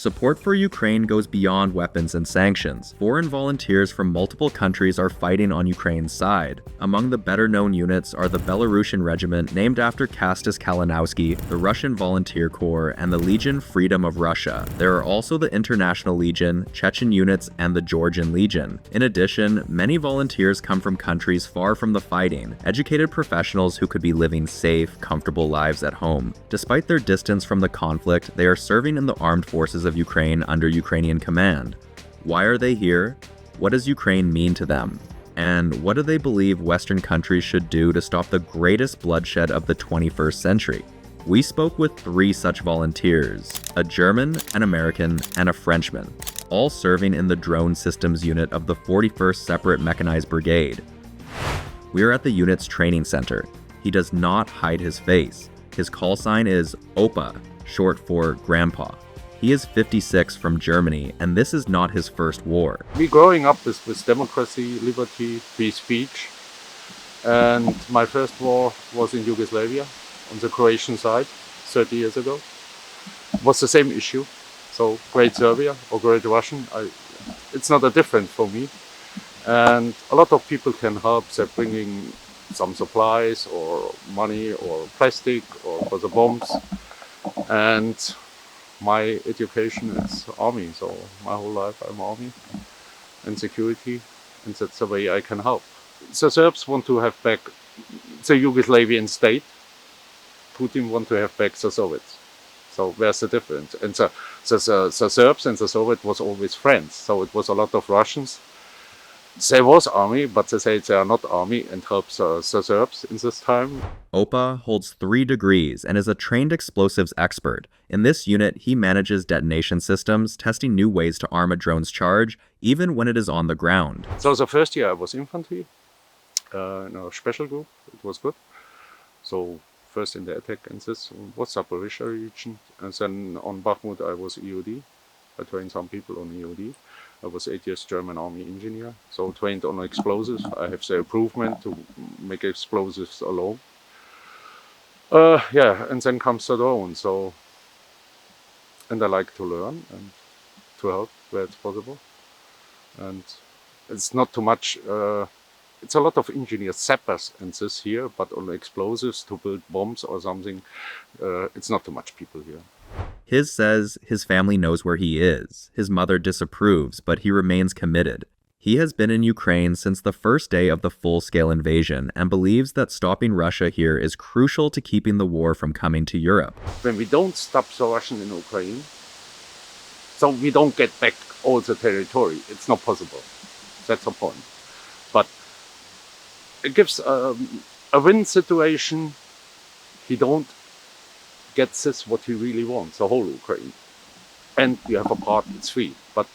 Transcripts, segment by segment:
Support for Ukraine goes beyond weapons and sanctions. Foreign volunteers from multiple countries are fighting on Ukraine's side. Among the better-known units are the Belarusian Regiment, named after Kastis Kalinowski, the Russian Volunteer Corps, and the Legion Freedom of Russia. There are also the International Legion, Chechen units, and the Georgian Legion. In addition, many volunteers come from countries far from the fighting, educated professionals who could be living safe, comfortable lives at home. Despite their distance from the conflict, they are serving in the armed forces of Ukraine under Ukrainian command. Why are they here? What does Ukraine mean to them? And what do they believe Western countries should do to stop the greatest bloodshed of the 21st century? We spoke with 3 such volunteers, a German, an American, and a Frenchman, all serving in the drone systems unit of the 41st Separate Mechanized Brigade. We are at the unit's training center. He does not hide his face. His call sign is Opa, short for Grandpa. He is 56 from Germany, and this is not his first war. We growing up with democracy, liberty, free speech. And my first war was in Yugoslavia, on the Croatian side, 30 years ago. It was the same issue. So, Great Serbia or Great Russian, it's not a difference for me. And a lot of people can help. They're bringing some supplies or money or plastic or for the bombs. And my education is army, so my whole life I'm army and security, and that's the way I can help. The Serbs want to have back the Yugoslavian state. Putin want to have back the Soviets. So where's the difference? And the Serbs and the Soviets was always friends. So it was a lot of Russians. There was army, but they say they are not army and help the Serbs in this time. Opa holds 3 degrees and is a trained explosives expert. In this unit, he manages detonation systems, testing new ways to arm a drone's charge, even when it is on the ground. So the first year I was infantry in a special group. It was good. So first in the attack and this was Zaporizhzhia region. And then on Bakhmut I was EOD. I trained some people on EOD. I was 8 years German army engineer, so trained on explosives. I have the improvement to make explosives alone. And then comes the drone. So, and I like to learn and to help where it's possible. And it's not too much. It's a lot of engineers, sappers, and this here, but on explosives to build bombs or something, it's not too much people here. His says his family knows where he is. His mother disapproves, but he remains committed. He has been in Ukraine since the first day of the full-scale invasion and believes that stopping Russia here is crucial to keeping the war from coming to Europe. When we don't stop the Russian in Ukraine, so we don't get back all the territory. It's not possible. That's the point. But it gives a win situation. He don't gets this what he really wants, the whole Ukraine. And you have a part, it's free. But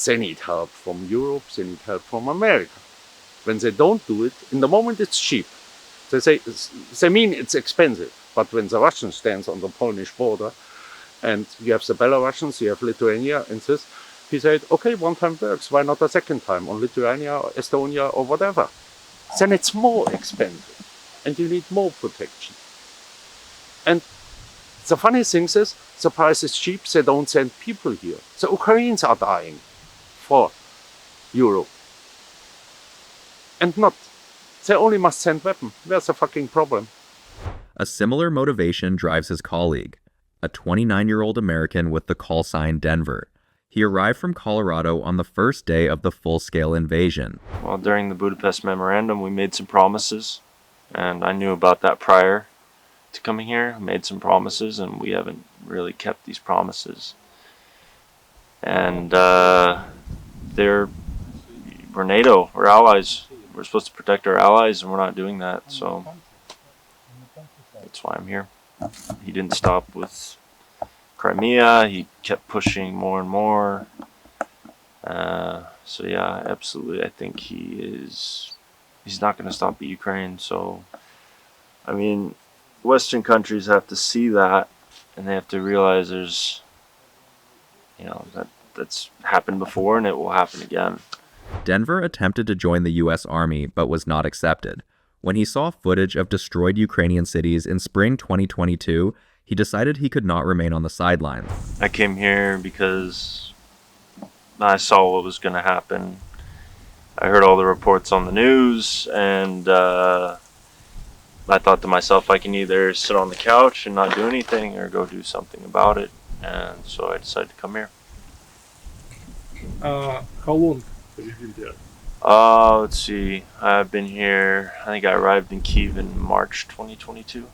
they need help from Europe, they need help from America. When they don't do it, in the moment it's cheap. They mean it's expensive. But when the Russian stands on the Polish border, and you have the Belarusians, you have Lithuania and this, he said, okay, one time works, why not a second time on Lithuania or Estonia or whatever? Then it's more expensive and you need more protection. And the funny thing is, the price is cheap, they don't send people here. The Ukrainians are dying for Europe. And not, they only must send weapons. Where's the fucking problem? A similar motivation drives his colleague, a 29-year-old American with the call sign Denver. He arrived from Colorado on the first day of the full-scale invasion. Well, during the Budapest Memorandum, we made some promises, and I knew about that prior to coming here. I made some promises, and we haven't really kept these promises. And we're NATO, we're allies. We're supposed to protect our allies, and we're not doing that, so that's why I'm here. He didn't stop with Crimea, he kept pushing more and more. So yeah, absolutely, I think he's not going to stop at Ukraine. So, I mean, Western countries have to see that, and they have to realize there's, that's happened before and it will happen again. Denver attempted to join the U.S. Army, but was not accepted. When he saw footage of destroyed Ukrainian cities in spring 2022, he decided he could not remain on the sidelines. I came here because I saw what was going to happen. I heard all the reports on the news, and I thought to myself, I can either sit on the couch and not do anything or go do something about it. And so I decided to come here. How long have you been there? Let's see. I've been here, I think I arrived in Kyiv in March 2022.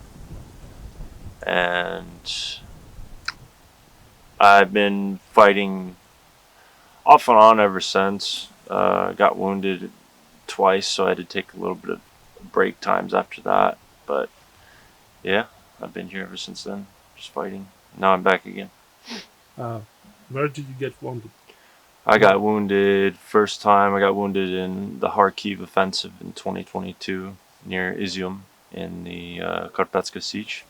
And I've been fighting off and on ever since. Got wounded twice, so I had to take a little bit of break times after that. But yeah, I've been here ever since then, just fighting. Now I'm back again. Where did you get wounded? I got wounded, first time I got wounded in the Kharkiv offensive in 2022 near Izium in the Karpatska Siege.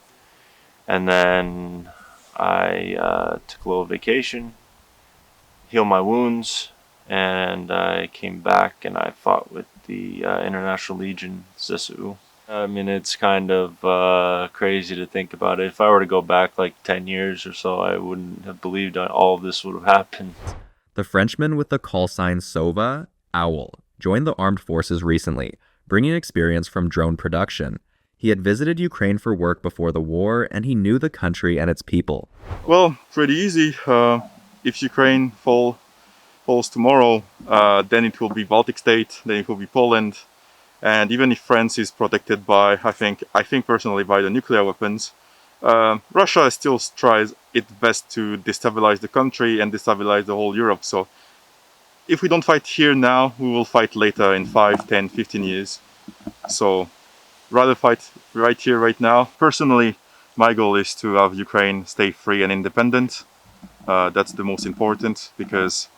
And then I took a little vacation, healed my wounds, and I came back and I fought with the International Legion, ZSU. I mean, it's kind of crazy to think about it. If I were to go back like 10 years or so, I wouldn't have believed all of this would have happened. The Frenchman with the call sign Sova, Owl, joined the armed forces recently, bringing experience from drone production. He had visited Ukraine for work before the war, and he knew the country and its people. Well, pretty easy. If Ukraine falls tomorrow, then it will be Baltic state, then it will be Poland. And even if France is protected by, I think personally, by the nuclear weapons, Russia still tries its best to destabilize the country and destabilize the whole Europe. So if we don't fight here now, we will fight later in 5, 10, 15 years. So rather fight right here, right now. Personally, my goal is to have Ukraine stay free and independent. That's the most important, because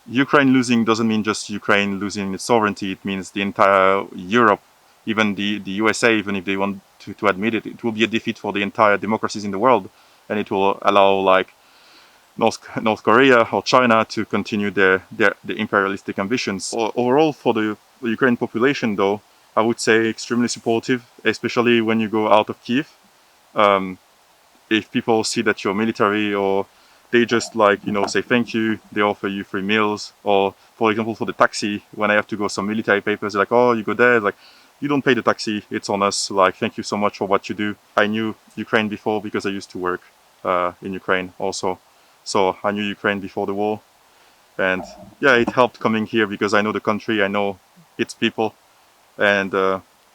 Ukraine losing doesn't mean just Ukraine losing its sovereignty. It means the entire Europe, even the USA, even if they want to admit it, it will be a defeat for the entire democracies in the world, and it will allow like North Korea or China to continue the imperialistic ambitions. Overall, for the Ukrainian population, though, I would say extremely supportive, especially when you go out of Kyiv. If people see that you're military, or they just say thank you, they offer you free meals, or for example for the taxi, when I have to go some military papers, they're like, oh, you go there, like, you don't pay the taxi, it's on us, like, thank you so much for what you do. I knew Ukraine before because I used to work in Ukraine also, so I knew Ukraine before the war, and yeah, it helped coming here because I know the country, I know its people, and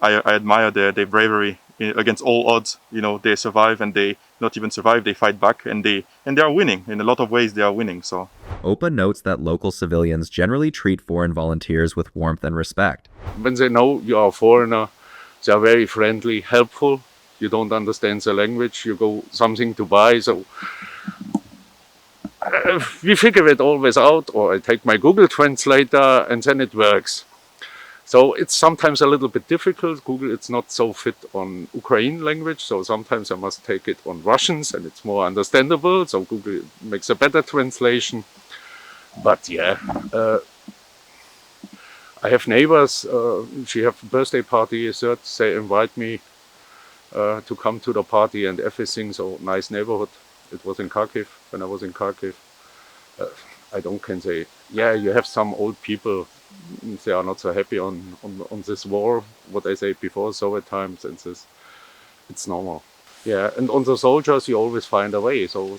I admire their bravery against all odds. They survive, and they not even survive, they fight back, and they are winning. In a lot of ways, they are winning. So OPA notes that local civilians generally treat foreign volunteers with warmth and respect. When they know you are a foreigner, they are very friendly, helpful. You don't understand the language, you go something to buy, so we figure it always out, or I take my Google translator and then it works. So it's sometimes a little bit difficult. Google, it's not so fit on Ukrainian language, so sometimes I must take it on Russians and it's more understandable, so Google makes a better translation. But yeah, I have neighbors, she have a birthday party, they invite me to come to the party and everything, so nice neighborhood. It was in Kharkiv, when I was in Kharkiv. I can say, yeah, you have some old people, they are not so happy on this war, what I said before, Soviet times, and this, it's normal. Yeah, and on the soldiers you always find a way, so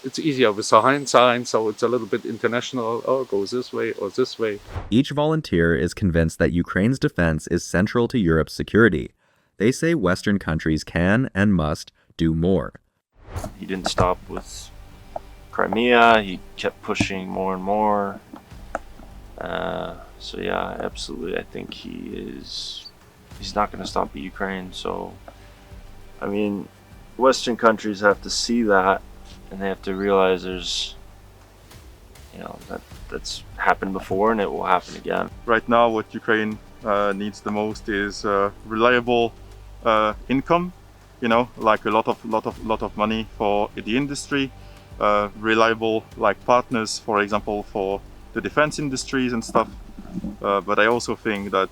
it's easier with the signs, so it's a little bit international, oh, go this way or this way. Each volunteer is convinced that Ukraine's defense is central to Europe's security. They say Western countries can and must do more. He didn't stop with Crimea, he kept pushing more and more. So yeah, absolutely, I think he's not going to stop at Ukraine. So, I mean, Western countries have to see that, and they have to realize there's, that's happened before and it will happen again. right now, what Ukraine needs the most is reliable income. Like a lot of money for the industry, reliable partners, for example, for the defense industries and stuff. But I also think that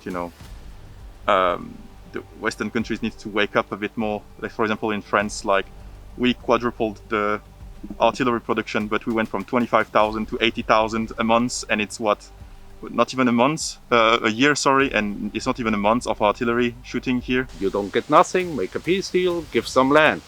the Western countries need to wake up a bit more. Like, for example, in France, we quadrupled the artillery production, but we went from 25,000 to 80,000 a month, and it's not even a year, sorry, and it's not even a month of artillery shooting here. You don't get nothing, make a peace deal, give some land.